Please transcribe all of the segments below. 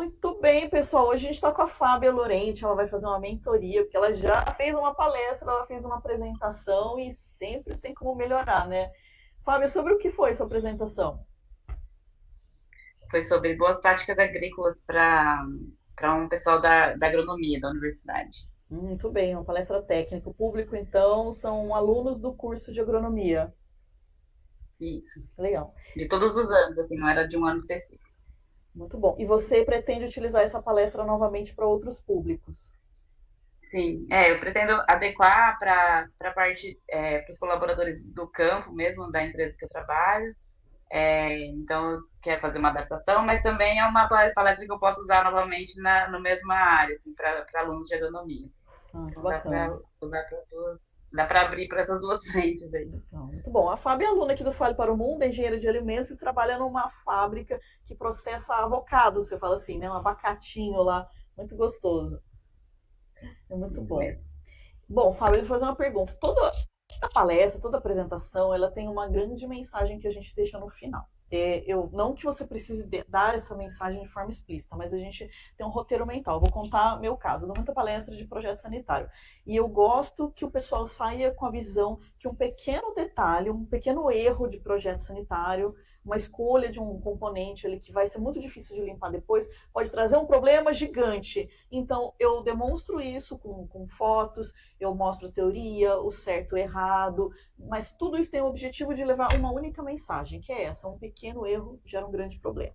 Muito bem, pessoal. Hoje a gente está com a Fábia Lorente. Ela vai fazer uma mentoria, porque ela já fez uma palestra, ela fez uma apresentação e sempre tem como melhorar, né? Fábia, sobre o que foi sua apresentação? Foi sobre boas práticas agrícolas para um pessoal da agronomia da universidade. Muito bem, uma palestra técnica. O público, então, são alunos do curso de agronomia. Isso. Legal. De todos os anos, assim, não era de um ano específico. Muito bom. E você pretende utilizar essa palestra novamente para outros públicos? Sim, eu pretendo adequar para a parte, para os colaboradores do campo mesmo, da empresa que eu trabalho. Então, eu quero fazer uma adaptação, mas também é uma palestra que eu posso usar novamente no mesma área, assim, para alunos de agronomia. Ah, que Então, bacana. dá para abrir para essas duas frentes aí. Então, muito bom. A Fábia é aluna aqui do Fale para o Mundo, é engenheira de alimentos e trabalha numa fábrica que processa avocado, você fala assim, né? Um abacatinho lá, muito gostoso. É muito Isso bom. mesmo. Bom, Fábio, eu vou fazer uma pergunta. Toda a palestra, toda a apresentação, ela tem uma grande mensagem que a gente deixa no final. Não que você precise dar essa mensagem de forma explícita, mas a gente tem um roteiro mental. Eu vou contar meu caso. Eu dou muita palestra de projeto sanitário. E eu gosto que o pessoal saia com a visão que um pequeno detalhe, um pequeno erro de projeto sanitário, uma escolha de um componente ali que vai ser muito difícil de limpar depois, pode trazer um problema gigante. Então, eu demonstro isso com fotos, eu mostro a teoria, o certo e o errado, mas tudo isso tem o objetivo de levar uma única mensagem, que é essa: um pequeno erro gera um grande problema.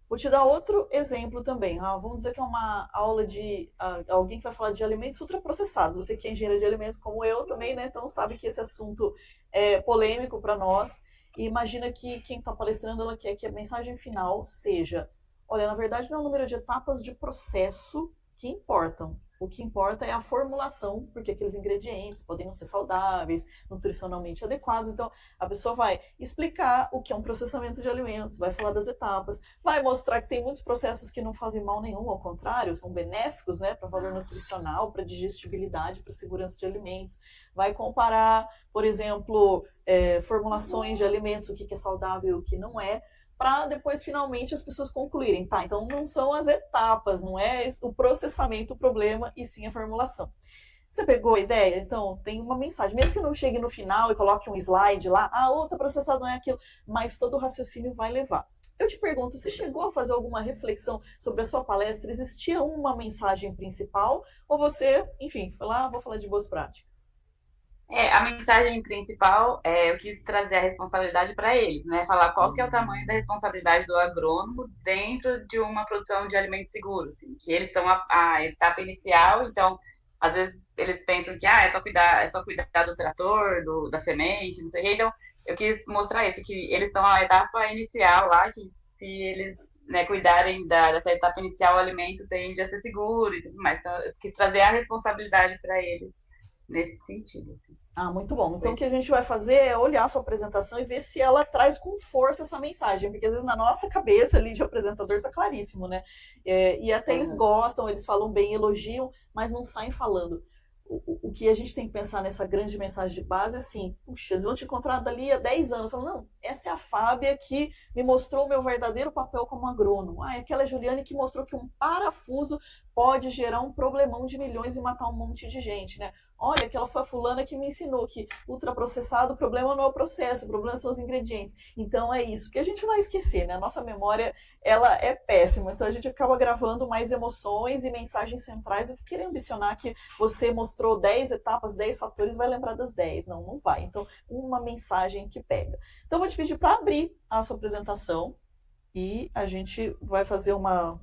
Vou te dar outro exemplo também. Vamos dizer que é uma aula de alguém que vai falar de alimentos ultraprocessados. Você que é engenheiro de alimentos, como eu também, né? Então sabe que esse assunto é polêmico para nós. E imagina que quem está palestrando, ela quer que a mensagem final seja: olha, na verdade não é o número de etapas de processo que importam. O que importa é a formulação, porque aqueles ingredientes podem não ser saudáveis, nutricionalmente adequados. Então, a pessoa vai explicar o que é um processamento de alimentos, vai falar das etapas, vai mostrar que tem muitos processos que não fazem mal nenhum, ao contrário, são benéficos, né, para valor nutricional, para digestibilidade, para segurança de alimentos. Vai comparar, por exemplo, formulações de alimentos, o que é saudável e o que não é, para depois finalmente as pessoas concluírem, tá? Então não são as etapas, não é o processamento o problema, e sim a formulação. Você pegou a ideia? Então, tem uma mensagem. Mesmo que não chegue no final e coloque um slide lá, outra processada não é aquilo, mas todo o raciocínio vai levar. Eu te pergunto, você chegou a fazer alguma reflexão sobre a sua palestra? Existia uma mensagem principal? Ou você, enfim, foi lá, vou falar de boas práticas? A mensagem principal eu quis trazer a responsabilidade para eles, né? Falar qual que é o tamanho da responsabilidade do agrônomo dentro de uma produção de alimentos seguros, assim, que eles são a etapa inicial, então às vezes eles pensam que é só cuidar do trator, da semente, não sei o quê. Então eu quis mostrar isso, que eles são a etapa inicial lá, que se eles cuidarem dessa etapa inicial, o alimento tende a ser seguro e tudo mais. Então eu quis trazer a responsabilidade para eles nesse sentido. Assim. Muito bom. Então, o Foi. que a gente vai fazer é olhar a sua apresentação e ver se ela traz com força essa mensagem, porque às vezes na nossa cabeça ali de apresentador tá claríssimo, né? E até eles Uhum. gostam, eles falam bem, elogiam, mas não saem falando. O que a gente tem que pensar nessa grande mensagem de base é assim: puxa, eles vão te encontrar dali a 10 anos. Falando, não, essa é a Fábia que me mostrou o meu verdadeiro papel como agrônomo. É aquela Juliane que mostrou que um parafuso pode gerar um problemão de milhões e matar um monte de gente, né? Olha, aquela foi a fulana que me ensinou que ultraprocessado, o problema não é o processo, o problema são os ingredientes. Então é isso que a gente vai esquecer, né? A nossa memória, ela é péssima, então a gente acaba gravando mais emoções e mensagens centrais do que querer ambicionar que você mostrou 10 etapas, 10 fatores, vai lembrar das 10. Não, não vai. Então, uma mensagem que pega. Então, eu vou te pedir para abrir a sua apresentação e a gente vai fazer uma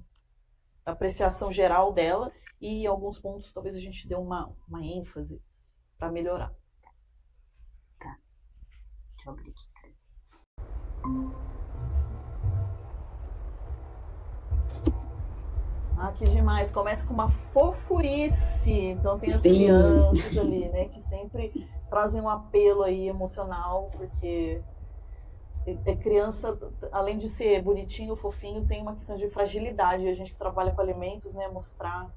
apreciação geral dela e em alguns pontos talvez a gente dê uma ênfase para melhorar. Tá, deixa eu abrir aqui. Que demais. Começa com uma fofurice. Então tem as Sim. crianças ali, né, que sempre trazem um apelo aí emocional, porque criança, além de ser bonitinho, fofinho, tem uma questão de fragilidade. A gente que trabalha com alimentos, né, mostrar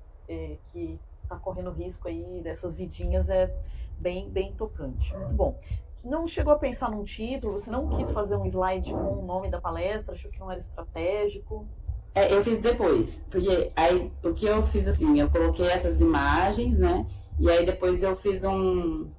que está correndo risco aí dessas vidinhas é bem, bem tocante. Muito bom. Não chegou a pensar num título? Você não quis fazer um slide com o nome da palestra? Achou que não era estratégico? Eu fiz depois, porque aí o que eu fiz assim, eu coloquei essas imagens, né? E aí depois eu fiz um.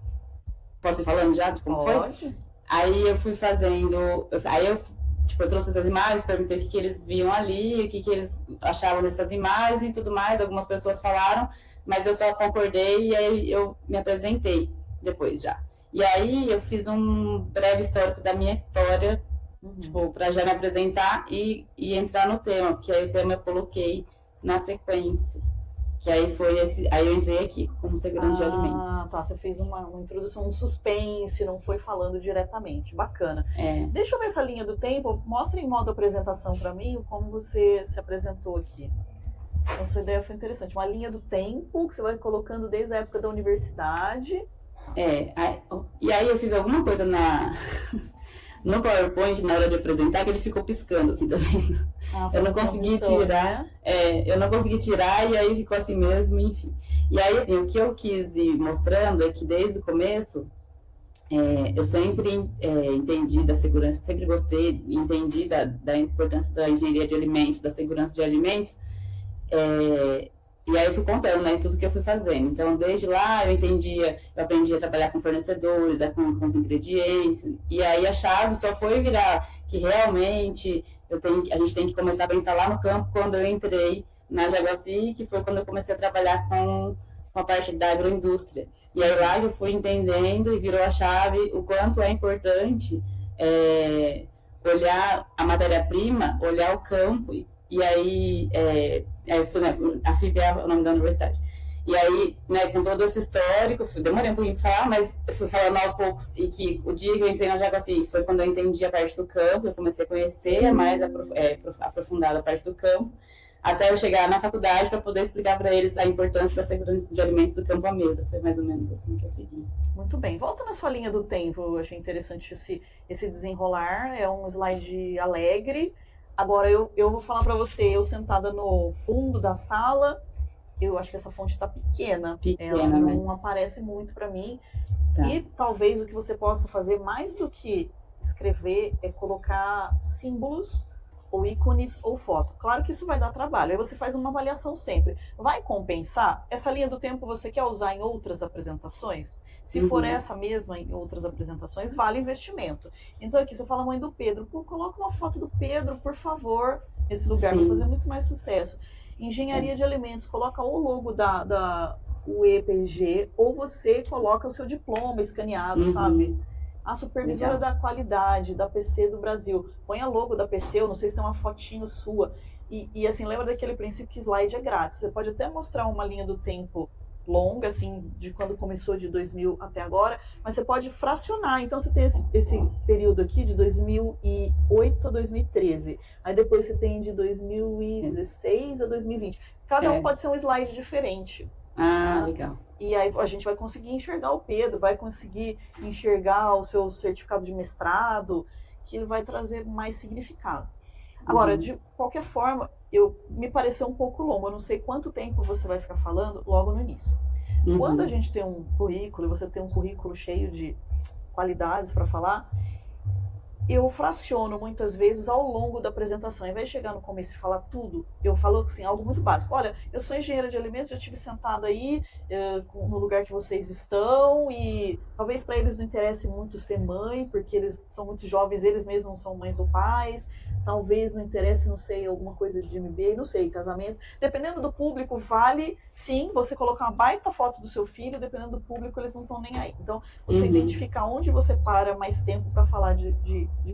Posso ir falando já de como foi? Pode. Aí eu fui fazendo. Aí eu, tipo, eu trouxe essas imagens, perguntei o que eles viam ali, o que eles achavam dessas imagens e tudo mais. Algumas pessoas falaram, mas eu só concordei e aí eu me apresentei depois já. E aí eu fiz um breve histórico da minha história, tipo, para já me apresentar e entrar no tema, porque aí o tema eu coloquei na sequência. Que aí foi esse. Aí eu entrei aqui como segurança de alimentos. Ah, tá. Você fez uma introdução, um suspense, não foi falando diretamente. Bacana. É. Deixa eu ver essa linha do tempo. Mostra em modo apresentação para mim como você se apresentou aqui. Então, sua ideia foi interessante. Uma linha do tempo que você vai colocando desde a época da universidade. E aí eu fiz alguma coisa no PowerPoint, na hora de apresentar, que ele ficou piscando, assim, também. Eu não consegui tirar. Né? Eu não consegui tirar e aí ficou assim mesmo, enfim. E aí, assim, o que eu quis ir mostrando é que desde o começo, eu sempre entendi da segurança, sempre gostei, entendi da importância da engenharia de alimentos, da segurança de alimentos, e aí eu fui contando, né, tudo que eu fui fazendo. Então, desde lá, eu aprendi a trabalhar com fornecedores, com os ingredientes, e aí a chave só foi virar que realmente a gente tem que começar a pensar lá no campo quando eu entrei na Jaguaci, que foi quando eu comecei a trabalhar com a parte da agroindústria. E aí lá eu fui entendendo e virou a chave o quanto é importante olhar a matéria-prima, olhar o campo, e aí né, a FIB é o nome da universidade. E aí, né, com todo esse histórico, demorei um pouquinho para falar, mas eu fui falando aos poucos, e que o dia que eu entrei na Jaguaci foi quando eu entendi a parte do campo, eu comecei a conhecer mais aprofundada a parte do campo, até eu chegar na faculdade para poder explicar para eles a importância da segurança de alimentos do campo à mesa. Foi mais ou menos assim que eu segui. Muito bem. Volta na sua linha do tempo. Eu achei interessante esse desenrolar. É um slide alegre. Agora eu vou falar para você, eu sentada no fundo da sala, eu acho que essa fonte está pequena. Ela não aparece muito para mim. Tá. E talvez o que você possa fazer mais do que escrever é colocar símbolos ou ícones ou foto. Claro que isso vai dar trabalho. Aí você faz uma avaliação sempre. Vai compensar? Essa linha do tempo você quer usar em outras apresentações? Se for essa mesma em outras apresentações, vale investimento. Então aqui você fala mãe do Pedro. Pô, coloca uma foto do Pedro, por favor, nesse lugar. Vai fazer muito mais sucesso. Engenharia de alimentos, coloca o logo da UEPG ou você coloca o seu diploma escaneado, sabe? A supervisora da qualidade da PC do Brasil. Põe a logo da PC, eu não sei se tem uma fotinho sua. E assim, lembra daquele princípio que slide é grátis. Você pode até mostrar uma linha do tempo longa, assim, de quando começou de 2000 até agora, mas você pode fracionar. Então você tem esse período aqui de 2008 a 2013. Aí depois você tem de 2016 a 2020. Cada um pode ser um slide diferente. Ah, legal. E aí a gente vai conseguir enxergar o Pedro, vai conseguir enxergar o seu certificado de mestrado, que ele vai trazer mais significado. Agora, de qualquer forma, me pareceu um pouco longo. Eu não sei quanto tempo você vai ficar falando logo no início. Quando a gente tem um currículo, e você tem um currículo cheio de qualidades para falar, eu fraciono muitas vezes ao longo da apresentação. Ao invés de chegar no começo e falar tudo, eu falo assim, algo muito básico. Olha, eu sou engenheira de alimentos, já estive sentada aí no lugar que vocês estão e talvez para eles não interesse muito ser mãe, porque eles são muito jovens, eles mesmos não são mães ou pais. Talvez não interesse, não sei, alguma coisa de MBA, não sei, casamento. Dependendo do público, vale sim você colocar uma baita foto do seu filho, dependendo do público, eles não estão nem aí. Então, você identifica onde você para mais tempo para falar de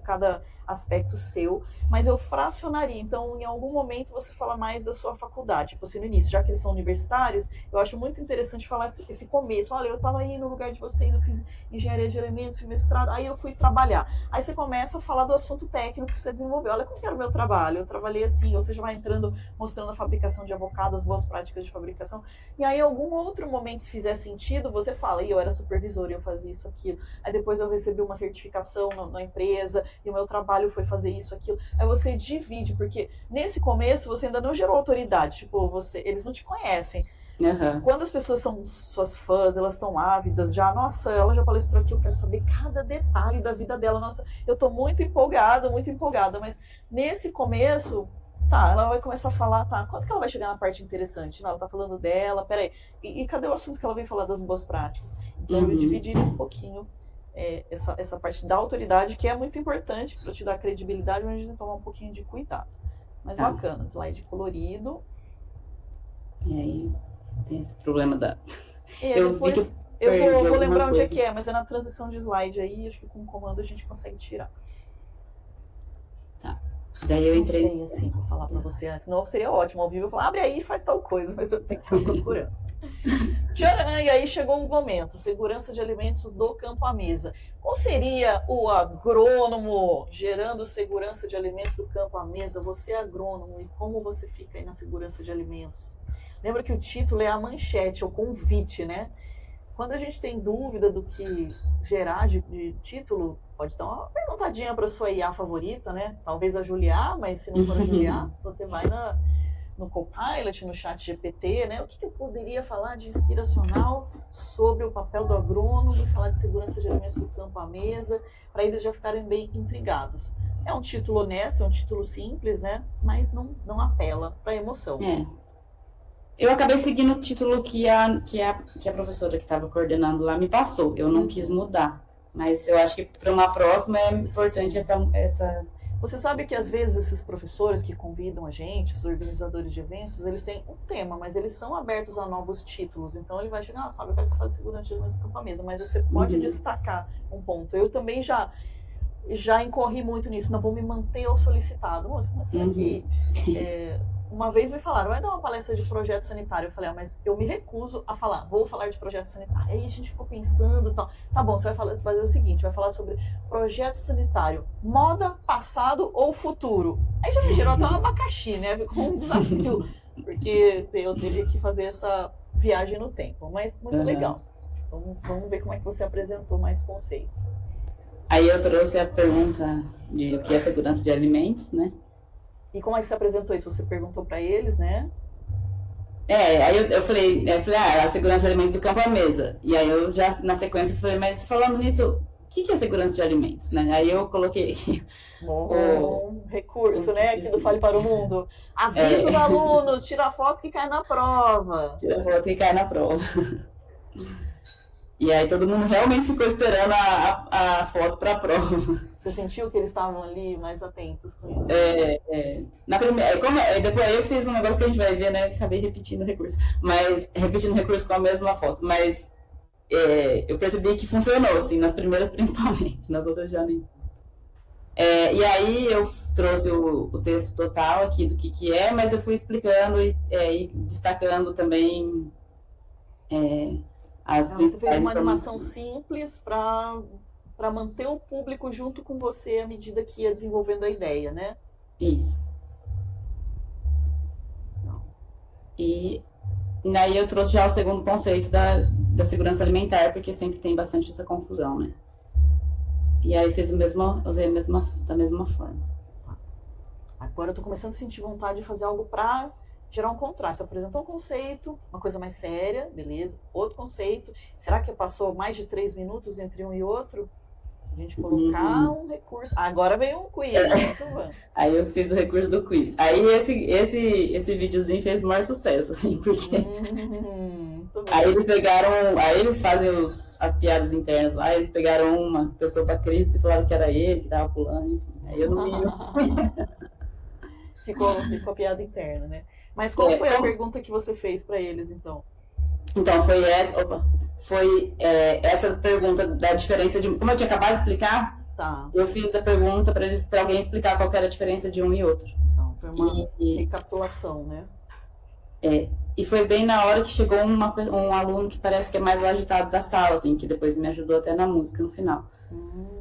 cada aspecto seu, mas eu fracionaria. Então, em algum momento, você fala mais da sua faculdade. Tipo assim, no início, já que eles são universitários, eu acho muito interessante falar esse começo. Olha, eu estava aí no lugar de vocês, eu fiz engenharia de alimentos, fiz mestrado, aí eu fui trabalhar. Aí você começa a falar do assunto técnico que você desenvolveu. Olha como que era o meu trabalho, eu trabalhei assim, ou seja, vai entrando, mostrando a fabricação de avocado, as boas práticas de fabricação, e aí em algum outro momento, se fizer sentido, você fala, e eu era supervisor, eu fazia isso, aquilo, aí depois eu recebi uma certificação na empresa, e o meu trabalho foi fazer isso, aquilo, aí você divide, porque nesse começo você ainda não gerou autoridade, tipo, eles não te conhecem. Quando as pessoas são suas fãs, elas estão ávidas já, nossa, ela já palestrou aqui, eu quero saber cada detalhe da vida dela, nossa, eu tô muito empolgada, mas nesse começo, Tá, ela vai começar a falar, tá, quando que ela vai chegar na parte interessante? Não, ela tá falando dela, peraí. E cadê o assunto que ela vem falar das boas práticas? Então eu dividiria um pouquinho essa parte da autoridade, que é muito importante para te dar credibilidade, mas a gente tem que tomar um pouquinho de cuidado. Mas bacana, slide colorido. E aí tem esse problema da... Depois eu vou lembrar onde é que é, mas é na transição de slide aí, acho que com o comando a gente consegue tirar. Tá. Daí eu entrei... Não sei, assim, vou falar pra você, senão seria ótimo, ao vivo eu falar, abre aí e faz tal coisa, mas eu tenho que estar procurando. Tcharam, e aí chegou o momento, segurança de alimentos do campo à mesa. Qual seria o agrônomo gerando segurança de alimentos do campo à mesa? Você é agrônomo, e como você fica aí na segurança de alimentos? Lembra que o título é a manchete, é o convite, né? Quando a gente tem dúvida do que gerar de título, pode dar uma perguntadinha para sua IA favorita, né? Talvez a Julia, mas se não for a Julia, você vai no Copilot, no chat GPT, né? O que eu poderia falar de inspiracional sobre o papel do agrônomo e falar de segurança de alimentos do campo à mesa, para eles já ficarem bem intrigados. É um título honesto, é um título simples, né? Mas não apela para a emoção. Eu acabei seguindo o título que a professora que estava coordenando lá me passou. Eu não quis mudar. Mas eu acho que para uma próxima é importante essa... Você sabe que às vezes esses professores que convidam a gente, os organizadores de eventos, eles têm um tema, mas eles são abertos a novos títulos. Então ele vai chegar, Fábio, eu quero que você faça segurança de alimentos do campo à mesa, mas você pode destacar um ponto. Eu também já incorri muito nisso, não vou me manter ao solicitado. Assim, aqui, uma vez me falaram, vai dar uma palestra de projeto sanitário. Eu falei, mas eu me recuso a falar, vou falar de projeto sanitário. Aí a gente ficou pensando, tá bom, você vai fazer o seguinte, vai falar sobre projeto sanitário, moda, passado ou futuro. Aí já me gerou até um abacaxi, né? Ficou um desafio, porque eu teria que fazer essa viagem no tempo, mas muito legal. Vamos ver como é que você apresentou mais conceitos. Aí eu trouxe a pergunta de o que é segurança de alimentos, né? E como é que você apresentou isso? Você perguntou para eles, né? Aí eu falei, a segurança de alimentos do campo à mesa. E aí eu já, na sequência, falei, mas falando nisso, o que é segurança de alimentos, né? Aí eu coloquei aqui um recurso, né, aqui do Fale para o Mundo. Avisa os alunos, tira a foto que cai na prova. Tira a foto que cai na prova. E aí todo mundo realmente ficou esperando a foto para a prova. Você sentiu que eles estavam ali mais atentos com isso? Na primeira, depois eu fiz um negócio que a gente vai ver, né? Acabei repetindo o recurso. Mas repetindo o recurso com a mesma foto. Mas eu percebi que funcionou, assim, nas primeiras principalmente, nas outras já nem. E aí eu trouxe o texto total aqui do que é, mas eu fui explicando e destacando também as principais. Você fez uma animação simples para manter o público junto com você à medida que ia desenvolvendo a ideia, né? Isso. E daí eu trouxe já o segundo conceito da segurança alimentar, porque sempre tem bastante essa confusão, né? E aí usei da mesma forma. Agora eu tô começando a sentir vontade de fazer algo para gerar um contraste. Apresentou um conceito, uma coisa mais séria, beleza. Outro conceito. Será que passou mais de 3 minutos entre um e outro? A gente colocar um recurso. Agora veio um quiz. Aí eu fiz o recurso do quiz. Aí esse videozinho fez o maior sucesso, assim, porque aí eles fazem as piadas internas lá, eles pegaram uma pessoa para Cristo e falaram que era ele que tava pulando, enfim. Aí eu não me... ficou a piada interna, né? Mas qual foi a pergunta que você fez para eles, então? Então, foi essa pergunta da diferença de... Como eu tinha acabado de explicar, eu fiz a pergunta para alguém explicar qual que era a diferença de um e outro. Então, foi uma recapitulação, né? E foi bem na hora que chegou um aluno que parece que é mais o agitado da sala, assim, que depois me ajudou até na música no final.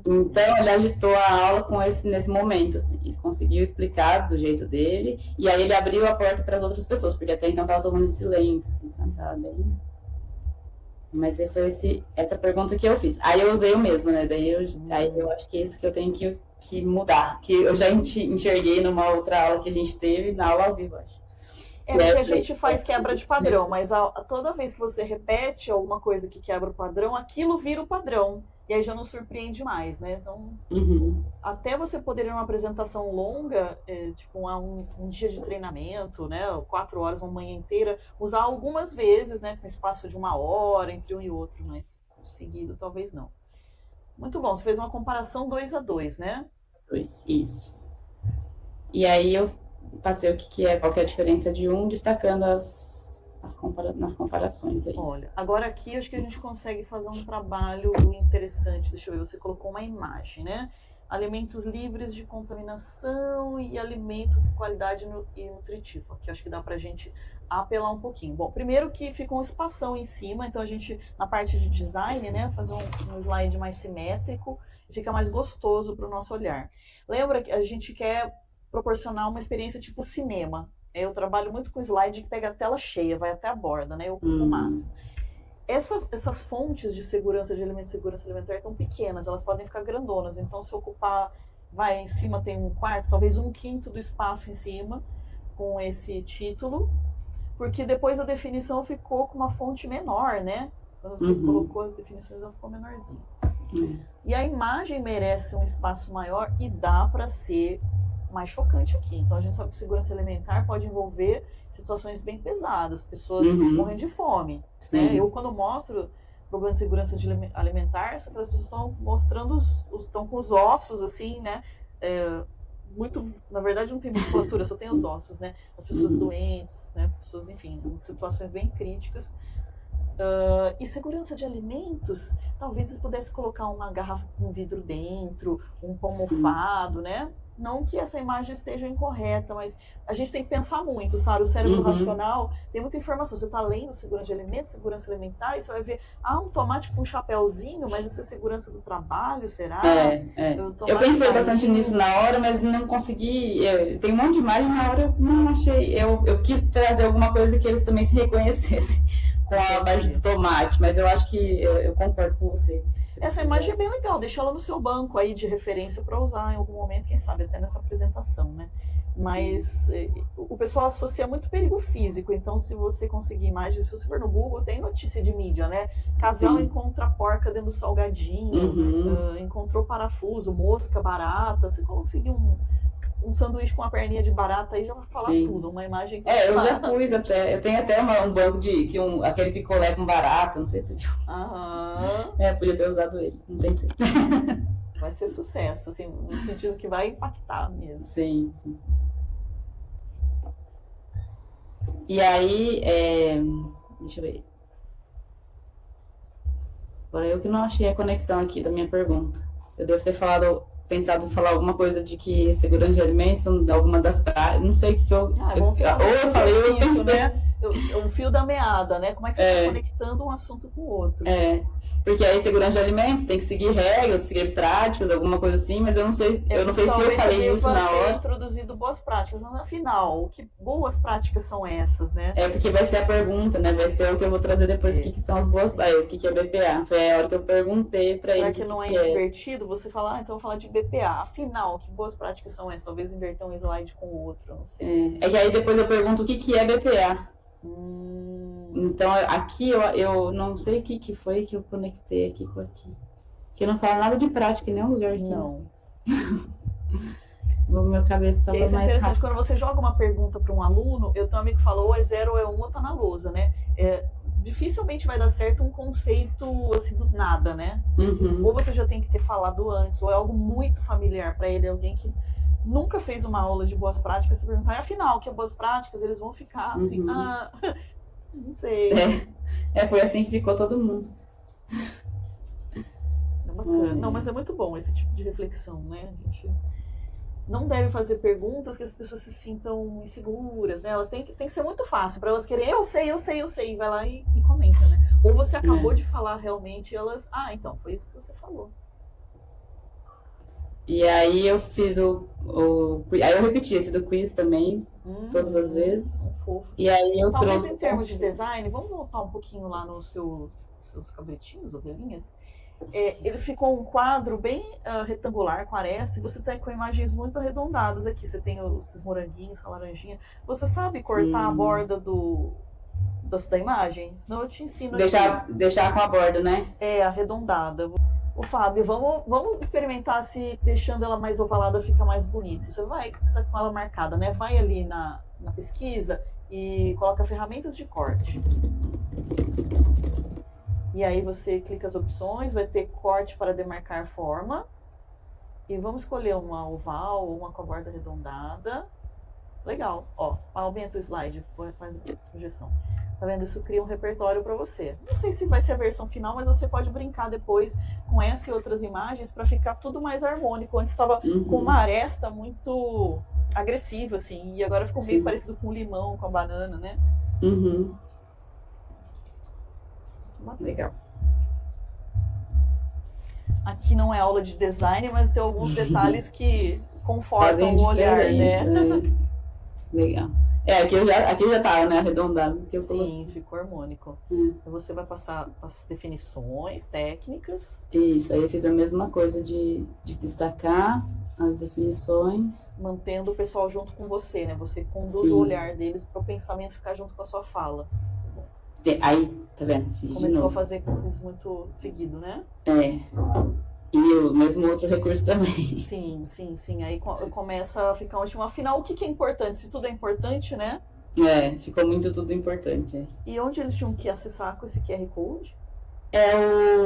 Então, ele agitou a aula nesse momento, assim. Ele conseguiu explicar do jeito dele, e aí ele abriu a porta para as outras pessoas, porque até então estava todo mundo em silêncio, assim, sabe? Tava bem... Mas foi essa pergunta que eu fiz. Aí eu usei o mesmo, né? Aí eu acho que é isso que eu tenho que mudar, que eu já enxerguei numa outra aula que a gente teve, na aula ao vivo, acho. Porque a gente faz quebra de padrão, mas toda vez que você repete alguma coisa que quebra o padrão, aquilo vira o padrão. e aí já não surpreende mais, né? Então, Uhum. até você poder ir numa apresentação longa, tipo um dia de treinamento, né? 4 horas, uma manhã inteira, usar algumas vezes, né? Com espaço de 1 hora entre um e outro, mas seguido talvez não. Muito bom, você fez uma comparação 2 a 2, né? Isso. E aí eu passei o que é, qual que é a diferença de um, destacando nas comparações aí. Olha, agora aqui eu acho que a gente consegue fazer um trabalho interessante. Deixa eu ver, você colocou uma imagem, né? Alimentos livres de contaminação e alimento de qualidade e nutritivo. Aqui acho que dá pra gente apelar um pouquinho. Bom, primeiro que fica um espação em cima, então a gente, na parte de design, né, fazer um slide mais simétrico, fica mais gostoso para o nosso olhar. Lembra que a gente quer proporcionar uma experiência tipo cinema. Eu trabalho muito com slide que pega a tela cheia, vai até a borda, né? Eu ocupo o máximo. Essas fontes de segurança de alimentos e segurança alimentar estão pequenas, elas podem ficar grandonas. Então, se ocupar, vai em cima tem 1/4, talvez 1/5 do espaço em cima, com esse título, porque depois a definição ficou com uma fonte menor, né? Quando você colocou as definições, ela ficou menorzinha. E a imagem merece um espaço maior e dá para ser mais chocante aqui. Então a gente sabe que segurança alimentar pode envolver situações bem pesadas, pessoas morrendo de fome, né? Eu, quando mostro problema de segurança alimentar, são aquelas pessoas que estão mostrando estão com os ossos assim, né? Na verdade não tem musculatura, só tem os ossos, né? As pessoas doentes, né? Pessoas, enfim, em situações bem críticas. E segurança de alimentos, talvez você pudesse colocar uma garrafa com vidro dentro, um pão mofado, né? Não que essa imagem esteja incorreta, mas a gente tem que pensar muito, sabe? O cérebro racional tem muita informação. Você está lendo segurança de alimentos, segurança alimentar, e você vai ver, um tomate com um chapéuzinho, mas isso é segurança do trabalho, será? Eu pensei bastante nisso na hora, mas não consegui. Tem um monte de imagem, na hora eu não achei. Eu quis trazer alguma coisa que eles também se reconhecessem com a parte do tomate, mas eu acho que eu concordo com você. Essa imagem é bem legal, deixa ela no seu banco aí de referência para usar em algum momento, quem sabe até nessa apresentação, né? Mas o pessoal associa muito perigo físico, então se você conseguir imagens, se você for no Google, tem notícia de mídia, né? Casal encontra porca dentro do salgadinho, encontrou parafuso, mosca, barata, você conseguir um sanduíche com uma perninha de barata aí já vai falar tudo, uma imagem que eu já pus até, eu tenho até um banco de aquele picolé com barata, não sei se viu. Podia ter usado ele, não pensei. Vai ser sucesso, assim, no sentido que vai impactar mesmo. Sim. E aí, deixa eu ver. Agora eu que não achei a conexão aqui da minha pergunta. Eu devo ter pensado em falar alguma coisa de que segurança de alimentos, alguma das práticas, não sei o que eu... ou eu falei, eu pensei, né? O fio da meada, né? Como é que você está conectando um assunto com o outro? Porque aí segurança de alimentos tem que seguir regras, seguir práticas, alguma coisa assim, mas eu não sei se eu falei isso na hora. Introduzido boas práticas, mas afinal, que boas práticas são essas, né? Porque vai ser a pergunta, né? Vai ser o que eu vou trazer depois, o que são as boas práticas, o que é BPA. Foi a hora que eu perguntei para eles. Será que não é invertido? Você falar, então eu vou falar de BPA. Afinal, que boas práticas são essas? Talvez inverter um slide com o outro, não sei. É que aí depois eu pergunto o que é BPA. Então, aqui eu não sei o que foi que eu conectei aqui com aqui. Porque não fala nada de prática em nenhum lugar aqui. Não. Meu cabeça estava mais interessante, rápido. quando você joga uma pergunta para um aluno, eu tenho um amigo que falou, ou é 0 ou é 1, ou tá na lousa, né? Dificilmente vai dar certo um conceito assim do nada, né? Ou você já tem que ter falado antes, ou é algo muito familiar para ele, alguém que nunca fez uma aula de boas práticas, se perguntar, e afinal, que é boas práticas, eles vão ficar assim, não sei. Foi assim que ficou todo mundo. É bacana. Não, mas é muito bom esse tipo de reflexão, né? A gente não deve fazer perguntas que as pessoas se sintam inseguras, né? Elas têm que ser muito fácil, para elas querem, eu sei, e vai lá e comenta, né? Ou você acabou de falar realmente, e elas, então, foi isso que você falou. E aí eu fiz aí eu repeti esse do quiz também, todas as vezes. Fofo. E aí eu talvez trouxe... em termos de design, vamos voltar um pouquinho lá nos seus cabritinhos, ovelhinhas. Ele ficou um quadro bem retangular, com aresta, e você tá com imagens muito arredondadas aqui. Você tem esses moranguinhos com a laranjinha. Você sabe cortar a borda da imagem? Senão eu te ensino deixar com a borda, né? Arredondada. Ô, Fábio, vamos experimentar se deixando ela mais ovalada fica mais bonito. Você vai com ela marcada, né? Vai ali na pesquisa e coloca ferramentas de corte. E aí você clica as opções, vai ter corte para demarcar forma. E vamos escolher uma oval ou uma com a borda arredondada. Legal, ó, aumenta o slide, faz a projeção. Tá vendo? Isso cria um repertório para você. Não sei se vai ser a versão final, mas você pode brincar depois com essa e outras imagens para ficar tudo mais harmônico. Antes estava com uma aresta muito agressiva, assim, e agora ficou meio parecido com o limão, com a banana, né? Legal. Aqui não é aula de design, mas tem alguns detalhes que confortam o olhar, né? Legal. Aqui já tá, né, arredondado. Sim, ficou harmônico. Você vai passar as definições técnicas. Isso, aí eu fiz a mesma coisa de destacar as definições. Mantendo o pessoal junto com você, né? Você conduz o olhar deles para o pensamento ficar junto com a sua fala. Aí, tá vendo? Começou a fazer isso muito seguido, né? E o mesmo outro recurso também. Sim. Aí começa a ficar ótimo. Afinal, o que é importante? Se tudo é importante, né? Ficou muito tudo importante. E onde eles tinham que acessar com esse QR Code?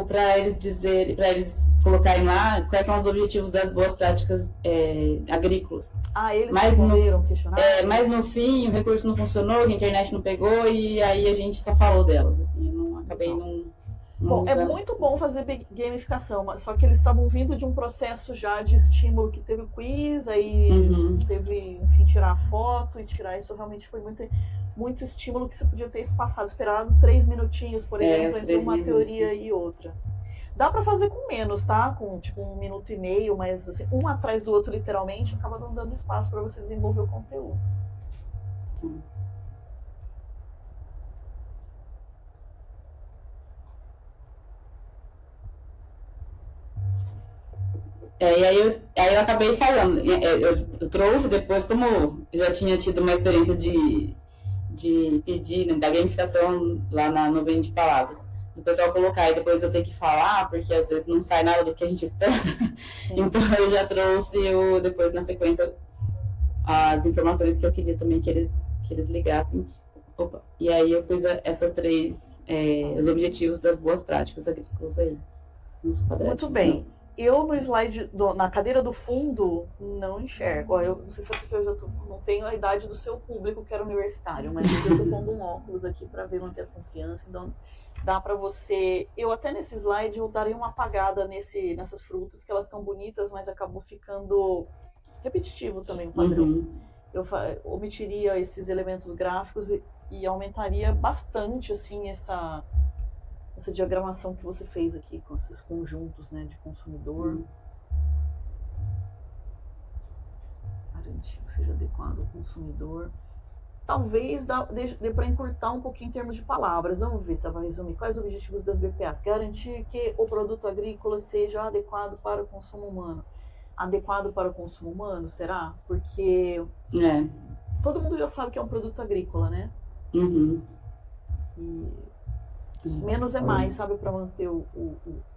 Para eles colocarem lá quais são os objetivos das boas práticas agrícolas. Eles responderam o questionário? Mas no fim o recurso não funcionou, a internet não pegou e aí a gente só falou delas, assim, eu não acabei Bom, é muito bom fazer gamificação, mas só que eles estavam vindo de um processo já de estímulo que teve o quiz, aí teve, enfim, tirar a foto e tirar isso realmente foi muito estímulo que você podia ter espaçado, esperado 3 minutinhos, por exemplo, entre uma teoria e outra. Dá para fazer com menos, tá? Com tipo 1 minuto e meio, mas assim, um atrás do outro, literalmente, acaba não dando espaço para você desenvolver o conteúdo. E aí eu acabei falando, eu trouxe depois, como eu já tinha tido uma experiência de pedir, né, da gamificação lá na nuvem de palavras, o pessoal colocar e depois eu ter que falar, porque às vezes não sai nada do que a gente espera. Então eu já trouxe depois na sequência as informações que eu queria também que eles ligassem. E aí eu pus essas 3, os objetivos das boas práticas agrícolas aí, nos quadrados. Muito bem. Eu no slide, na cadeira do fundo, não enxergo. Eu não sei se é porque eu já não tenho a idade do seu público, que era universitário, mas eu tô pondo um óculos aqui para ver, manter a confiança. Então, dá para você... Eu até nesse slide, eu daria uma apagada nessas frutas, que elas estão bonitas, mas acabou ficando repetitivo também o padrão. Eu omitiria esses elementos gráficos e aumentaria bastante, assim, essa diagramação que você fez aqui, com esses conjuntos, né, de consumidor. Garantir que seja adequado ao consumidor. Talvez dê para encurtar um pouquinho em termos de palavras. Vamos ver se ela vai resumir. Quais os objetivos das BPAs? Garantir que o produto agrícola seja adequado para o consumo humano. Adequado para o consumo humano, será? Porque todo mundo já sabe que é um produto agrícola, né? Menos é mais, sabe, para manter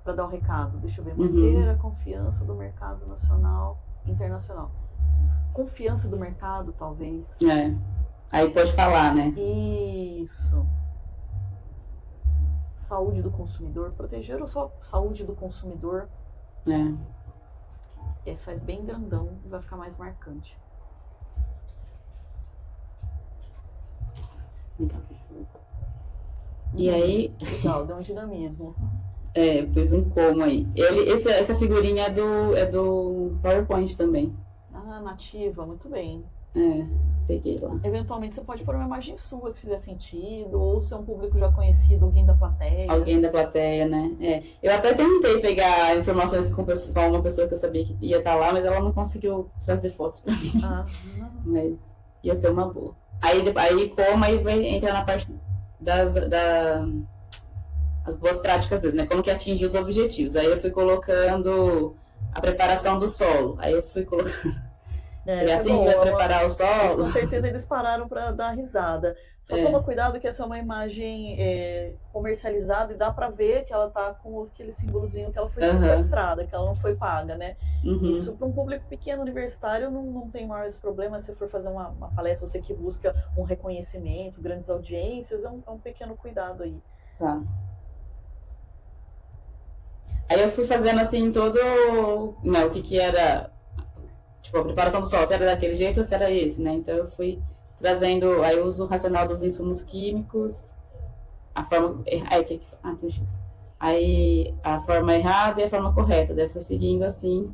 para dar o recado. Deixa eu ver, manter a confiança do mercado nacional, internacional. Confiança do mercado, talvez. Aí pode falar, né? Isso. Saúde do consumidor, proteger a sua saúde do consumidor. Esse faz bem grandão e vai ficar mais marcante. Legal. E aí... Legal, deu um dinamismo. Pus um como aí. Essa figurinha é do PowerPoint também. Nativa, muito bem. Peguei lá. Eventualmente você pode pôr uma imagem sua, se fizer sentido, ou se é um público já conhecido, alguém da plateia. Alguém da plateia, né? Eu até tentei pegar informações com uma pessoa que eu sabia que ia estar lá, mas ela não conseguiu trazer fotos pra mim. Mas ia ser uma boa. Aí vai entrar na parte as boas práticas mesmo, né? Como que atingir os objetivos. Aí eu fui colocando a preparação do solo. Aí eu fui colocando E assim que vai preparar o Mas solo. com certeza eles pararam para dar risada. Só toma cuidado que essa é uma imagem comercializada e dá para ver que ela tá com aquele símbolozinho que ela foi sequestrada, que ela não foi paga, né? Isso para um público pequeno universitário não tem maiores problemas. Se for fazer uma palestra, você que busca um reconhecimento, grandes audiências, é um pequeno cuidado aí. Tá. Aí eu fui fazendo assim todo, o que era, tipo, a preparação do solo, se era daquele jeito ou se era esse, né? Então eu fui trazendo, aí eu uso o racional dos insumos químicos, a forma, tem X. Aí a forma errada e a forma correta, daí eu fui seguindo assim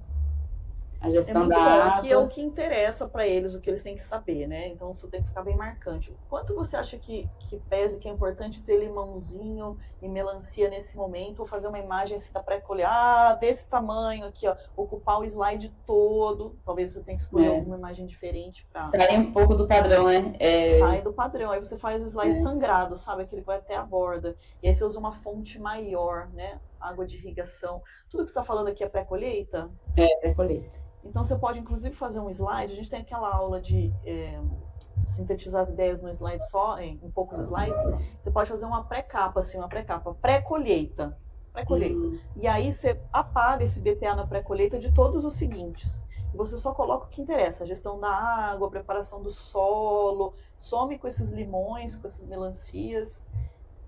a gestão da água. Aqui é o que interessa para eles, o que eles têm que saber, né? Então isso tem que ficar bem marcante. Quanto você acha que pese, que é importante ter limãozinho e melancia nesse momento, ou fazer uma imagem assim da pré-colher, desse tamanho aqui, ó, ocupar o slide todo, talvez você tenha que escolher alguma imagem diferente para... Sai um pouco do padrão, né? Sai do padrão, aí você faz o slide sangrado, sabe? Aquele que vai até a borda, e aí você usa uma fonte maior, né? Água de irrigação. Tudo que você está falando aqui é pré-colheita? É, pré-colheita. Então você pode inclusive fazer um slide, a gente tem aquela aula de sintetizar as ideias no slide só, em poucos slides, você pode fazer uma pré-capa, assim, uma pré-capa, pré-colheita. E aí você apaga esse BPA na pré-colheita de todos os seguintes. E você só coloca o que interessa, a gestão da água, a preparação do solo, some com esses limões, com essas melancias,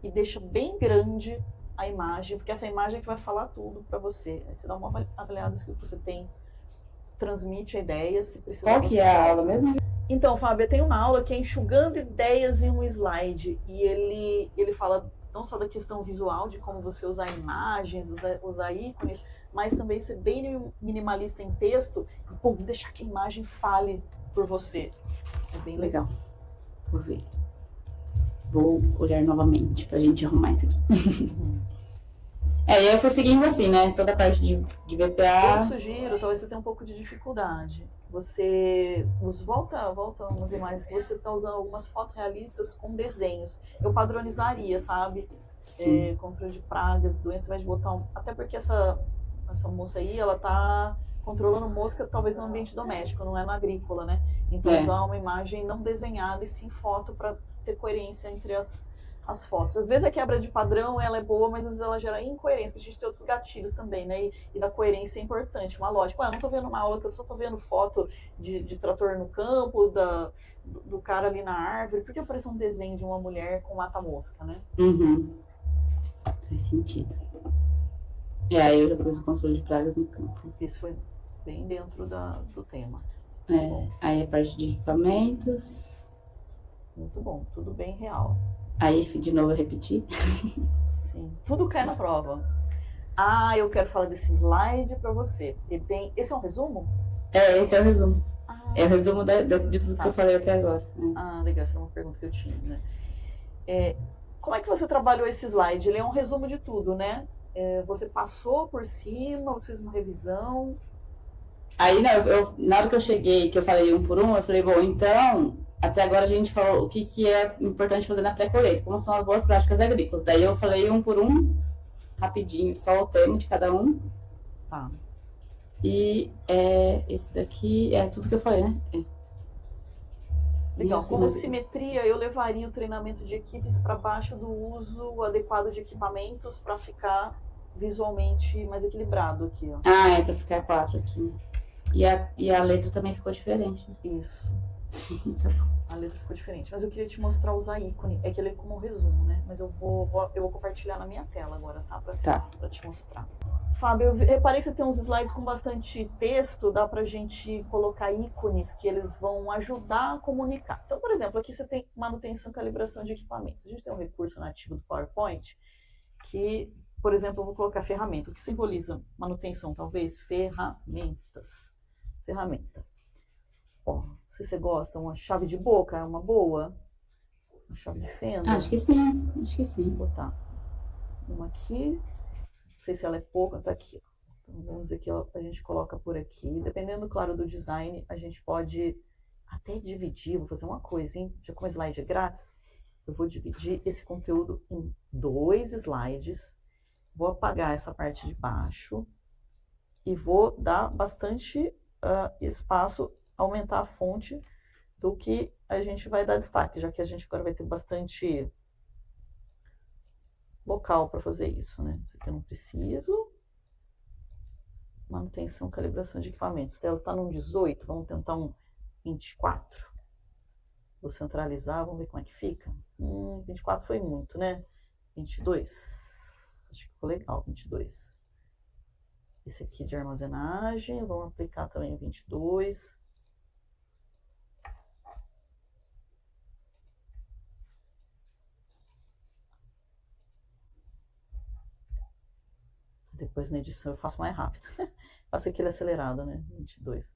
e deixa bem grande a imagem, porque essa imagem é que vai falar tudo para você. Aí você dá uma avaliada se o que você tem transmite a ideia, se precisa... Qual que é a aula mesmo? Então, Fábio, tem uma aula que é enxugando ideias em um slide, e ele fala não só da questão visual, de como você usar imagens, usar ícones, mas também ser bem minimalista em texto e deixar que a imagem fale por você. É bem legal. Vou ver. Vou olhar novamente pra gente arrumar isso aqui. E eu fui seguindo assim, né? Toda a parte de BPA. Eu sugiro, talvez você tenha um pouco de dificuldade. Você volta umas imagens que você está usando algumas fotos realistas com desenhos. Eu padronizaria, sabe? Controle de pragas, doenças, vai botar até porque essa moça aí, ela tá controlando mosca talvez no ambiente doméstico, não é na agrícola, né? Então usar uma imagem não desenhada e sim foto para ter coerência entre as fotos. Às vezes a quebra de padrão ela é boa, mas às vezes ela gera incoerência, porque a gente tem outros gatilhos também, né? E da coerência é importante, uma lógica. Eu não tô vendo uma aula que eu só tô vendo foto de trator no campo, do cara ali na árvore, porque apareceu um desenho de uma mulher com mata-mosca, né? Faz sentido. Aí eu já pus o controle de pragas no campo. Isso foi bem dentro do tema. Aí a parte de equipamentos. Muito bom, tudo bem real. Aí, de novo, eu repeti. Sim, tudo cai na prova. Eu quero falar desse slide para você. Esse é um resumo? Esse é o resumo. É o resumo de tudo que eu falei até agora. Legal, essa é uma pergunta que eu tinha, né? Como é que você trabalhou esse slide? Ele é um resumo de tudo, né? Você passou por cima, você fez uma revisão? Aí, na hora que eu cheguei, que eu falei um por um, eu falei, bom, então... Até agora a gente falou o que é importante fazer na pré-colheita, como são as boas práticas agrícolas. Daí eu falei um por um, rapidinho, só o tema de cada um. Tá. E esse daqui é tudo que eu falei, né? Legal. Como simetria, eu levaria o treinamento de equipes para baixo do uso adequado de equipamentos para ficar visualmente mais equilibrado aqui, ó. Para ficar 4 aqui. E a letra também ficou diferente. Né? Isso. Tá bom. A letra ficou diferente, mas eu queria te mostrar usar ícone. É que ele é como um resumo, né? Mas eu vou compartilhar na minha tela agora, tá? Pra te mostrar. Fábio, eu reparei que você tem uns slides com bastante texto, dá pra gente colocar ícones que eles vão ajudar a comunicar. Então, por exemplo, aqui você tem manutenção e calibração de equipamentos. A gente tem um recurso nativo do PowerPoint que, por exemplo, eu vou colocar ferramenta. O que simboliza manutenção, talvez? Ferramentas. Ferramenta. Não sei se você gosta, uma chave de boca é uma boa? Uma chave de fenda? Acho que sim. Vou botar uma aqui. Não sei se ela é pouca, tá aqui. Então vamos dizer que a gente coloca por aqui. Dependendo, claro, do design, a gente pode até dividir. Vou fazer uma coisa, hein? Já como o slide é grátis, eu vou dividir esse conteúdo em 2 slides. Vou apagar essa parte de baixo e vou dar bastante espaço aumentar a fonte do que a gente vai dar destaque, já que a gente agora vai ter bastante local para fazer isso, né? Isso aqui eu não preciso. Manutenção, calibração de equipamentos. Ela está num 18, vamos tentar um 24. Vou centralizar, vamos ver como é que fica. 24 foi muito, né? 22. Acho que ficou legal, 22. Esse aqui de armazenagem, vamos aplicar também o 22. Depois na edição eu faço mais rápido. Faço aquele acelerado, né? 22.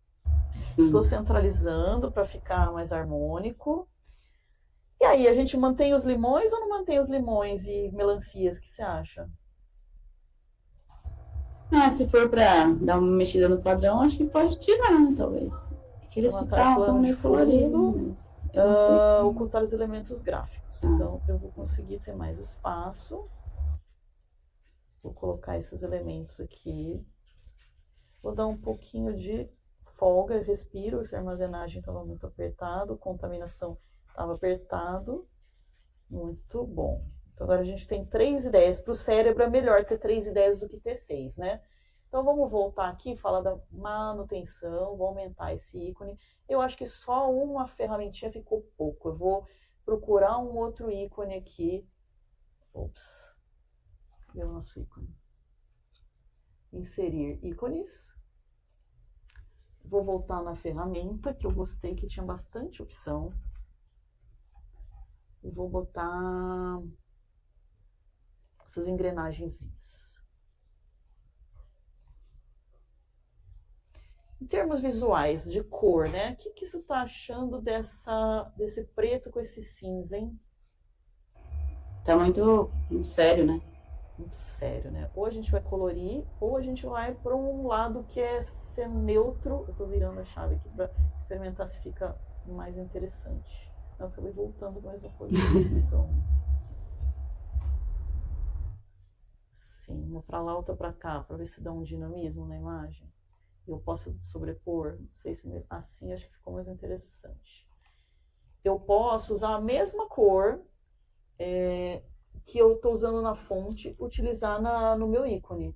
Estou centralizando para ficar mais harmônico. E aí, a gente mantém os limões ou não mantém os limões e melancias? O que você acha? Se for para dar uma mexida no padrão, acho que pode tirar, né, talvez. Porque eles estão meio coloridos. Ocultar os elementos gráficos. Então, eu vou conseguir ter mais espaço. Vou colocar esses elementos aqui. Vou dar um pouquinho de folga, respiro. Essa armazenagem estava muito apertado, contaminação estava apertado. Muito bom. Então, agora a gente tem 3 ideias. Para o cérebro é melhor ter 3 ideias do que ter 6, né? Então, vamos voltar aqui e falar da manutenção. Vou aumentar esse ícone. Eu acho que só uma ferramentinha ficou pouco. Eu vou procurar um outro ícone aqui. Ops. Cadê o nosso ícone? Inserir ícones. Vou voltar na ferramenta, que eu gostei, que tinha bastante opção. E vou botar essas engrenagenzinhas. Em termos visuais, de cor, né? O que você está achando desse preto com esse cinza, hein? Tá muito sério, né? Muito sério, né? Ou a gente vai colorir, ou a gente vai para um lado que é ser neutro. Eu tô virando a chave aqui para experimentar se fica mais interessante. Eu acabei voltando com essa posição. Sim, uma para lá, outra para cá, para ver se dá um dinamismo na imagem. Eu posso sobrepor, não sei se assim acho que ficou mais interessante. Eu posso usar a mesma cor que eu estou usando na fonte, utilizar no meu ícone.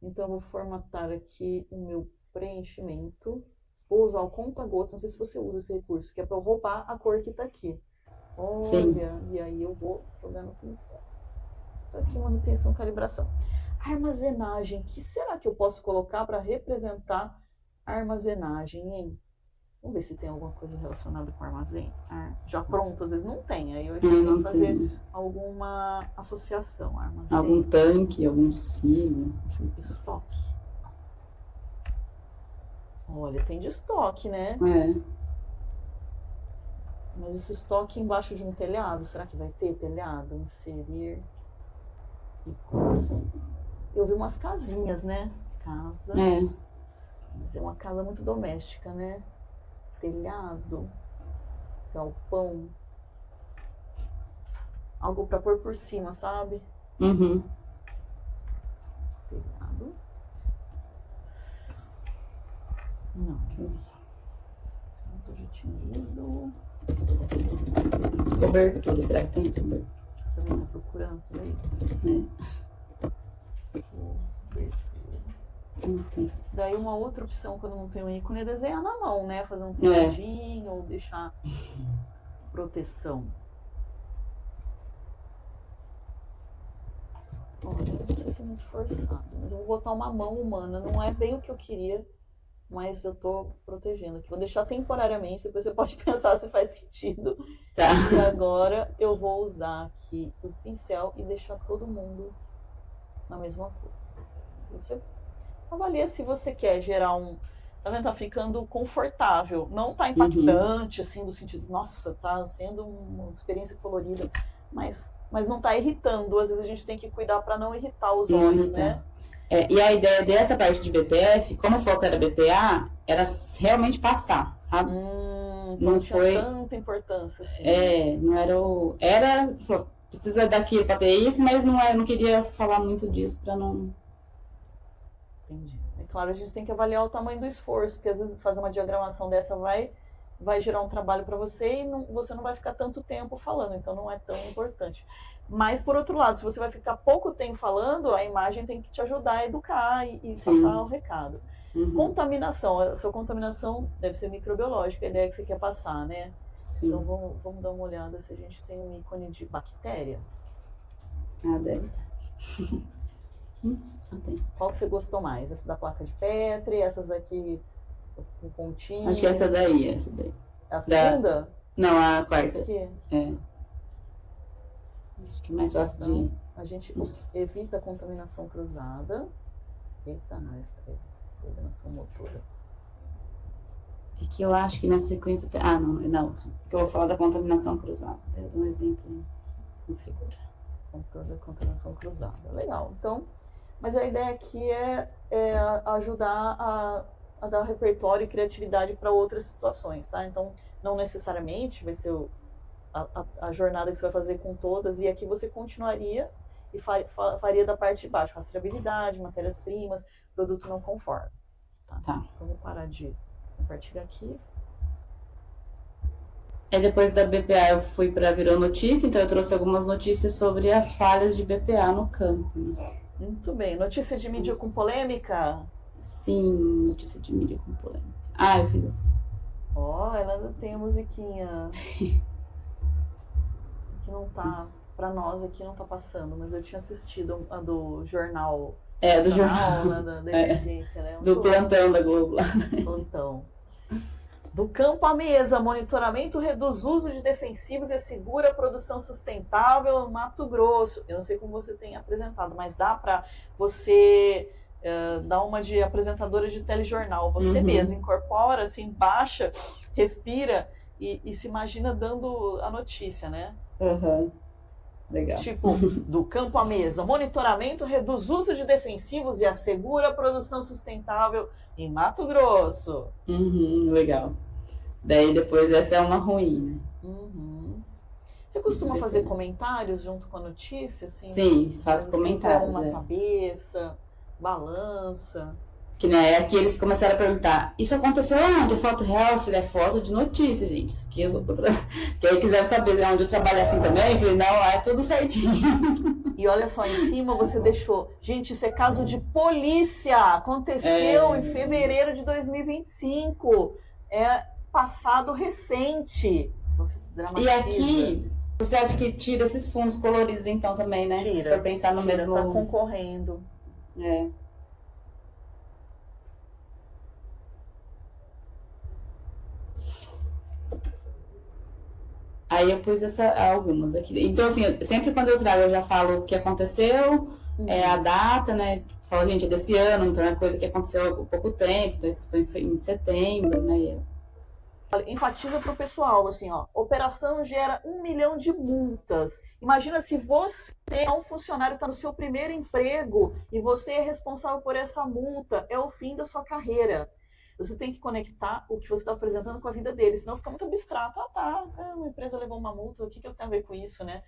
Então, eu vou formatar aqui o meu preenchimento. Vou usar o conta-gotas, não sei se você usa esse recurso, que é para eu roubar a cor que está aqui. Olha, sim. E aí eu vou jogar no pincel. Então, aqui manutenção, calibração. Armazenagem, o que será que eu posso colocar para representar a armazenagem, hein? Vamos ver se tem alguma coisa relacionada com armazém. Já pronto, às vezes não tem. Aí a gente tem que fazer alguma associação. Armazém. Algum tanque, algum silo. Estoque. Olha, tem de estoque, né? Mas esse estoque embaixo de um telhado, será que vai ter telhado? Inserir ícones. Eu vi umas casinhas, né? Casa. Mas é uma casa muito doméstica, né? Telhado, galpão, algo para pôr por cima, sabe? Uhum. Telhado. Não. Eu já tinha ido. Cobertura, será que tem também? Você também tá procurando por aí? Cobertura. Daí uma outra opção quando não tem um ícone é desenhar na mão, né? Fazer um pinhadinho ou deixar proteção. Olha, não sei se é muito forçado, mas eu vou botar uma mão humana. Não é bem o que eu queria, mas eu tô protegendo aqui. Vou deixar temporariamente, depois você pode pensar se faz sentido. Tá. E agora eu vou usar aqui o pincel e deixar todo mundo na mesma cor. Você avalia se você quer gerar tá vendo? Tá ficando confortável. Não tá impactante, assim, no sentido, nossa, tá sendo uma experiência colorida, mas não tá irritando. Às vezes a gente tem que cuidar para não irritar os olhos, né? E a ideia dessa parte de BPF, como o foco era BPA, era realmente passar, sabe? Não foi tanta importância, assim. Não era. Precisa daquilo para ter isso, mas não queria falar muito disso para não. Entendi. claro, a gente tem que avaliar o tamanho do esforço, porque às vezes fazer uma diagramação dessa vai gerar um trabalho para você e você não vai ficar tanto tempo falando, então não é tão importante. Mas, por outro lado, se você vai ficar pouco tempo falando, a imagem tem que te ajudar a educar e passar o recado. Contaminação. A sua contaminação deve ser microbiológica, a ideia que você quer passar, né? Sim. Então, vamos dar uma olhada se a gente tem um ícone de bactéria. Ah, deve. Qual que você gostou mais? Essa da placa de Petri, essas aqui com pontinho? Acho que essa daí. A segunda? Não, a quarta. Essa aqui? É. Acho que é mais fácil de... A gente evita a contaminação cruzada. Eita, coordenação motora. É que eu acho que na sequência... Ah, não, é na outra. Porque eu vou falar da contaminação cruzada. Eu dou um exemplo com figura. Controle da contaminação cruzada. Legal. Então, mas a ideia aqui é ajudar a dar repertório e criatividade para outras situações, tá? Então, não necessariamente vai ser a jornada que você vai fazer com todas, e aqui você continuaria e faria da parte de baixo, rastreabilidade, matérias-primas, produto não conforme. Tá? Vamos parar de compartilhar aqui. Depois da BPA eu fui para Virou Notícia, então eu trouxe algumas notícias sobre as falhas de BPA no campo. Né? Muito bem. Notícia de mídia com polêmica? Sim, notícia de mídia com polêmica. Ah, eu fiz assim. Ela tem a musiquinha. Que não tá, pra nós aqui não tá passando, mas eu tinha assistido a do jornal. Do jornal. Né, da emergência, né? Do plantão da Globo lá. Plantão. Do campo à mesa, monitoramento reduz uso de defensivos e assegura a produção sustentável no Mato Grosso. Eu não sei como você tem apresentado, mas dá para você dar uma de apresentadora de telejornal. Você mesmo incorpora, assim, baixa, respira e se imagina dando a notícia, né? Legal. Tipo, do campo à mesa, monitoramento reduz uso de defensivos e assegura a produção sustentável em Mato Grosso. Legal. Daí depois essa é uma ruim, né? Você costuma fazer comentários junto com a notícia? Assim, sim, faço comentários. Na cabeça, balança. Que né, aqui eles começaram a perguntar, isso aconteceu onde? Foto real? Eu falei, é foto de notícia, gente. Isso aqui que aí quiser saber onde eu trabalho assim também, eu falei, não, lá é tudo certinho. E olha só, em cima você deixou, gente, isso é caso de polícia, aconteceu em fevereiro de 2025, é passado recente. Então você dramatiza. E aqui, você acha que tira esses fundos coloridos então também, né? Tira. Se for pensar no mesmo... Tá concorrendo. Aí eu pus algumas aqui. Então, assim, sempre quando eu trago, eu já falo o que aconteceu, a data, né? Falo, gente, é desse ano, então é coisa que aconteceu há pouco tempo, então isso foi em setembro, né? Enfatiza para o pessoal, assim, ó, operação gera 1 milhão de multas. Imagina se você é um funcionário, está no seu primeiro emprego e você é responsável por essa multa, é o fim da sua carreira. Você tem que conectar o que você está apresentando com a vida dele, senão fica muito abstrato. Uma empresa levou uma multa, o que eu tenho a ver com isso, né?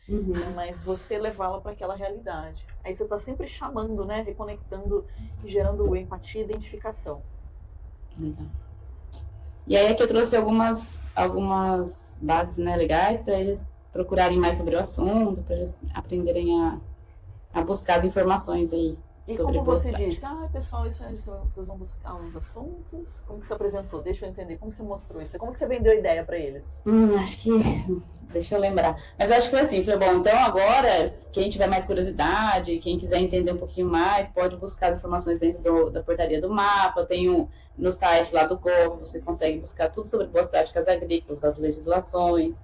Mas você levá-la para aquela realidade. Aí você está sempre chamando, né? Reconectando e gerando empatia e identificação. Legal. E aí aqui eu trouxe algumas bases, né, legais para eles procurarem mais sobre o assunto, para eles aprenderem a buscar as informações aí. E como você disse, pessoal, isso aí, vocês vão buscar os assuntos? Como que você apresentou? Deixa eu entender. Como que você mostrou isso? Como que você vendeu a ideia para eles? Acho que... Deixa eu lembrar. Mas eu acho que foi assim. Falei, bom, então agora, quem tiver mais curiosidade, quem quiser entender um pouquinho mais, pode buscar as informações dentro da portaria do mapa. Tem no site lá do Gov, vocês conseguem buscar tudo sobre boas práticas agrícolas, as legislações.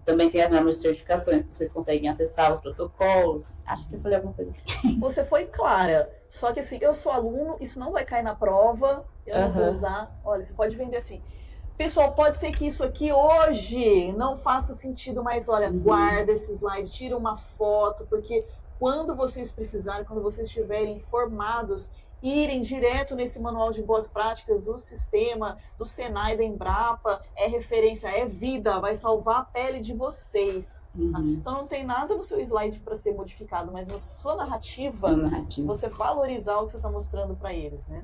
Também tem as normas de certificações que vocês conseguem acessar, os protocolos. Acho que eu falei alguma coisa assim. Você foi clara, só que assim, eu sou aluno, isso não vai cair na prova, eu não vou usar. Olha, você pode vender assim, pessoal, pode ser que isso aqui hoje não faça sentido, mas olha, guarda esse slide, tira uma foto, porque quando vocês precisarem, quando vocês estiverem informados irem direto nesse manual de boas práticas do sistema, do Senai, da Embrapa, é referência, é vida, vai salvar a pele de vocês. Tá? Então não tem nada no seu slide para ser modificado, mas na sua narrativa, você valorizar o que você está mostrando para eles, né?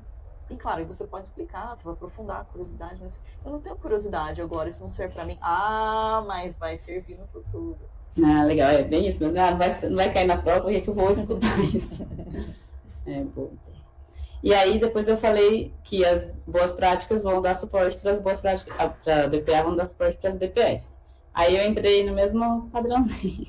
E claro, aí você pode explicar, você vai aprofundar a curiosidade, mas eu não tenho curiosidade agora, isso não serve para mim. Ah, mas vai servir no futuro. Ah, legal, é bem isso, mas não vai cair na prova, porque que eu vou escutar isso? É bom. E aí depois eu falei que as boas práticas vão dar suporte para as boas práticas, para a BPA vão dar suporte para as BPFs. Aí eu entrei no mesmo padrãozinho.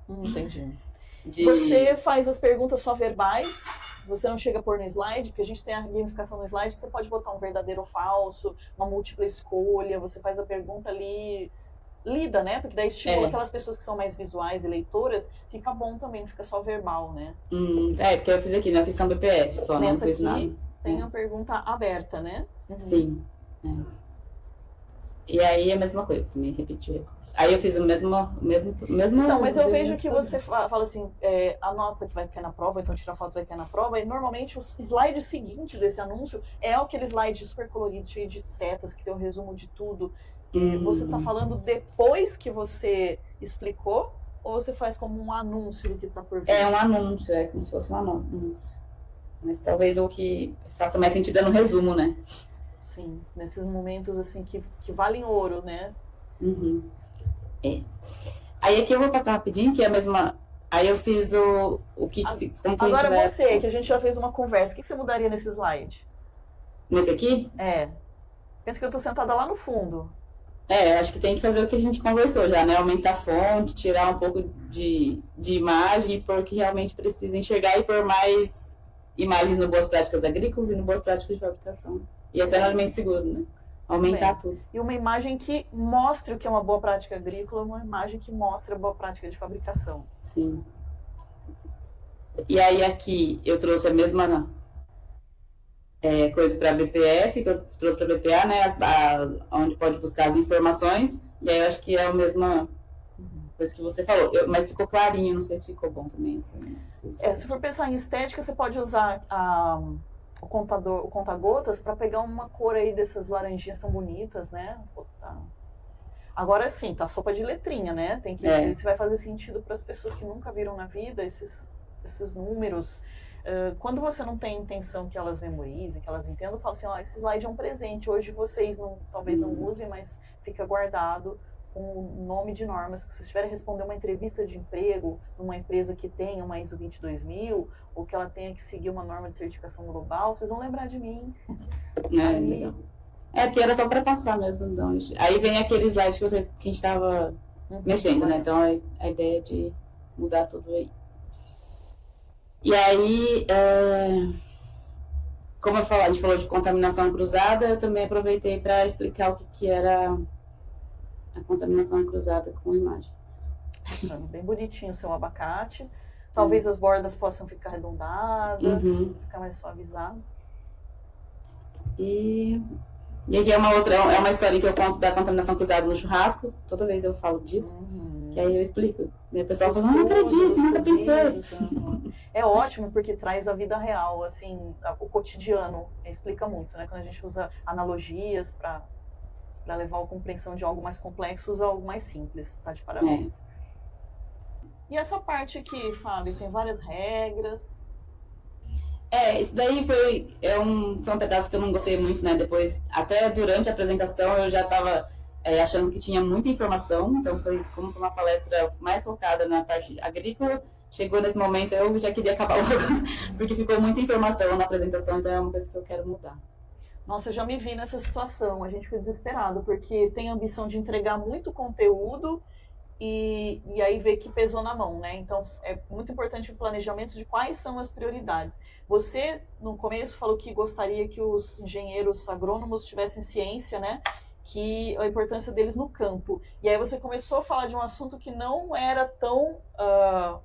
Entendi. Você faz as perguntas só verbais, você não chega a pôr no slide, porque a gente tem a gamificação no slide, que você pode botar um verdadeiro ou falso, uma múltipla escolha, você faz a pergunta ali, lida, né? Porque daí estimula aquelas pessoas que são mais visuais e leitoras, fica bom também, não fica só verbal, né? Porque eu fiz aqui, né? Que são BPF só, nessa não fiz aqui, nada. tem a pergunta aberta, né? Sim. E aí a mesma coisa, também repetiu o recurso. Aí eu fiz o mesmo. Não, mas eu vejo que você fala assim, a nota que vai cair na prova, então tira a foto vai cair na prova, e normalmente o slide seguinte desse anúncio é aquele slide super colorido, cheio de setas, que tem o resumo de tudo. Você está falando depois que você explicou, ou você faz como um anúncio do que está por vir? É um anúncio, é como se fosse um anúncio. Mas talvez o que faça mais sentido é no resumo, né? Sim, nesses momentos assim que valem ouro, né? Aí aqui eu vou passar rapidinho, que é a mesma. Aí eu fiz o que agora você, que a gente já fez uma conversa, o que você mudaria nesse slide? Nesse aqui? Pensa que eu tô sentada lá no fundo. Acho que tem que fazer o que a gente conversou já, né? Aumentar a fonte, tirar um pouco de imagem e pôr o que realmente precisa enxergar e pôr mais imagens no Boas Práticas Agrícolas e no Boas Práticas de Fabricação. E até no Alimento Seguro, né? Aumentar tudo. E uma imagem que mostre o que é uma boa prática agrícola, uma imagem que mostre a boa prática de fabricação. Sim. E aí aqui eu trouxe a mesma coisa para a BPF, que eu trouxe para a BPA, né? Onde pode buscar as informações. E aí eu acho que é a mesma coisa que você falou. Mas ficou clarinho, não sei se ficou bom também. Assim, se for pensar em estética, você pode usar o conta-gotas para pegar uma cor aí dessas laranjinhas tão bonitas, né? Agora sim, tá sopa de letrinha, né? Tem que ver se vai fazer sentido para as pessoas que nunca viram na vida esses números. Quando você não tem intenção que elas memorizem, que elas entendam, fala assim, esse slide é um presente, hoje vocês talvez não usem, mas fica guardado com o nome de normas, que se estiverem responder uma entrevista de emprego numa empresa que tenha uma ISO 22000, ou que ela tenha que seguir uma norma de certificação global, vocês vão lembrar de mim. Legal. Porque era só para passar mesmo. Então, aí vem aquele slide que a gente estava mexendo, né? Então a ideia é de mudar tudo aí. E aí, como a gente falou de contaminação cruzada, eu também aproveitei para explicar o que era a contaminação cruzada com imagens. Bem bonitinho o seu abacate. Talvez as bordas possam ficar arredondadas, ficar mais suavizado. E aqui é uma história que eu conto da contaminação cruzada no churrasco. Toda vez eu falo disso. Que aí eu explico. E o pessoal fala, não acredito, nunca pensei. É ótimo porque traz a vida real, assim, o cotidiano. Explica muito, né? Quando a gente usa analogias para levar a compreensão de algo mais complexo, usa algo mais simples. Tá de parabéns. E essa parte aqui, Fábio, tem várias regras. Isso daí foi um pedaço que eu não gostei muito, né? Depois, até durante a apresentação, eu já estava achando que tinha muita informação. Então, como foi uma palestra mais focada na parte agrícola, chegou nesse momento, eu já queria acabar logo, porque ficou muita informação na apresentação, então é uma coisa que eu quero mudar. Nossa, eu já me vi nessa situação, a gente fica desesperado, porque tem a ambição de entregar muito conteúdo e aí ver que pesou na mão, né? Então, é muito importante o planejamento de quais são as prioridades. Você, no começo, falou que gostaria que os engenheiros agrônomos tivessem ciência, né? Que a importância deles no campo. E aí você começou a falar de um assunto que não era tão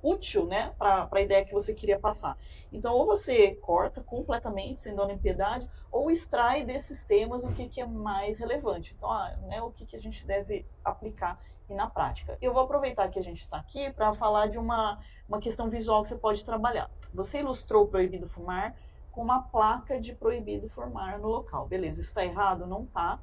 útil, né, para a ideia que você queria passar. Então, ou você corta completamente, sem dó nem piedade, ou extrai desses temas o que é mais relevante. Então, né, o que a gente deve aplicar e na prática. Eu vou aproveitar que a gente está aqui para falar de uma questão visual que você pode trabalhar. Você ilustrou o Proibido Fumar com uma placa de proibido fumar no local. Beleza, isso está errado? Não está.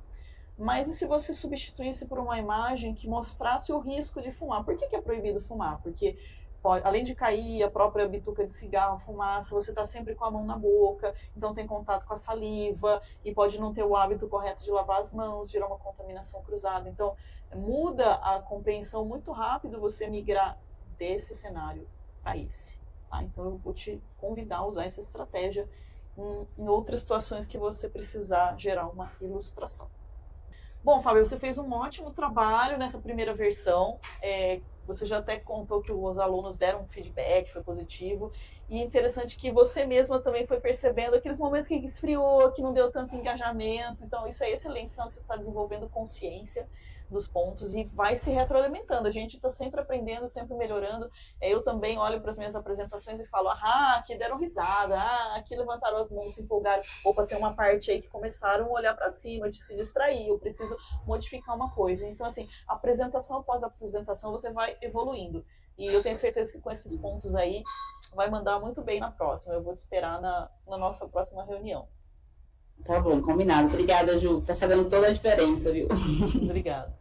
Mas e se você substituísse por uma imagem que mostrasse o risco de fumar? Por que é proibido fumar? Porque pode, além de cair a própria bituca de cigarro, fumaça, você está sempre com a mão na boca, então tem contato com a saliva e pode não ter o hábito correto de lavar as mãos, gerar uma contaminação cruzada. Então, muda a compreensão muito rápido você migrar desse cenário para esse. Tá? Então, eu vou te convidar a usar essa estratégia em outras situações que você precisar gerar uma ilustração. Bom, Fábio, você fez um ótimo trabalho nessa primeira versão. Você já até contou que os alunos deram um feedback, foi positivo. E interessante que você mesma também foi percebendo aqueles momentos que esfriou, que não deu tanto engajamento. Então, isso é excelente, senão você está desenvolvendo consciência dos pontos e vai se retroalimentando. A gente está sempre aprendendo, sempre melhorando. Eu também olho para as minhas apresentações e falo, aqui deram risada, aqui levantaram as mãos, se empolgaram. Opa, tem uma parte aí que começaram a olhar para cima, de se distrair, eu preciso modificar uma coisa. Então, assim, apresentação após apresentação, você vai evoluindo. E eu tenho certeza que com esses pontos aí, vai mandar muito bem na próxima. Eu vou te esperar na nossa próxima reunião. Tá bom, combinado. Obrigada, Ju. Tá fazendo toda a diferença, viu? Obrigada.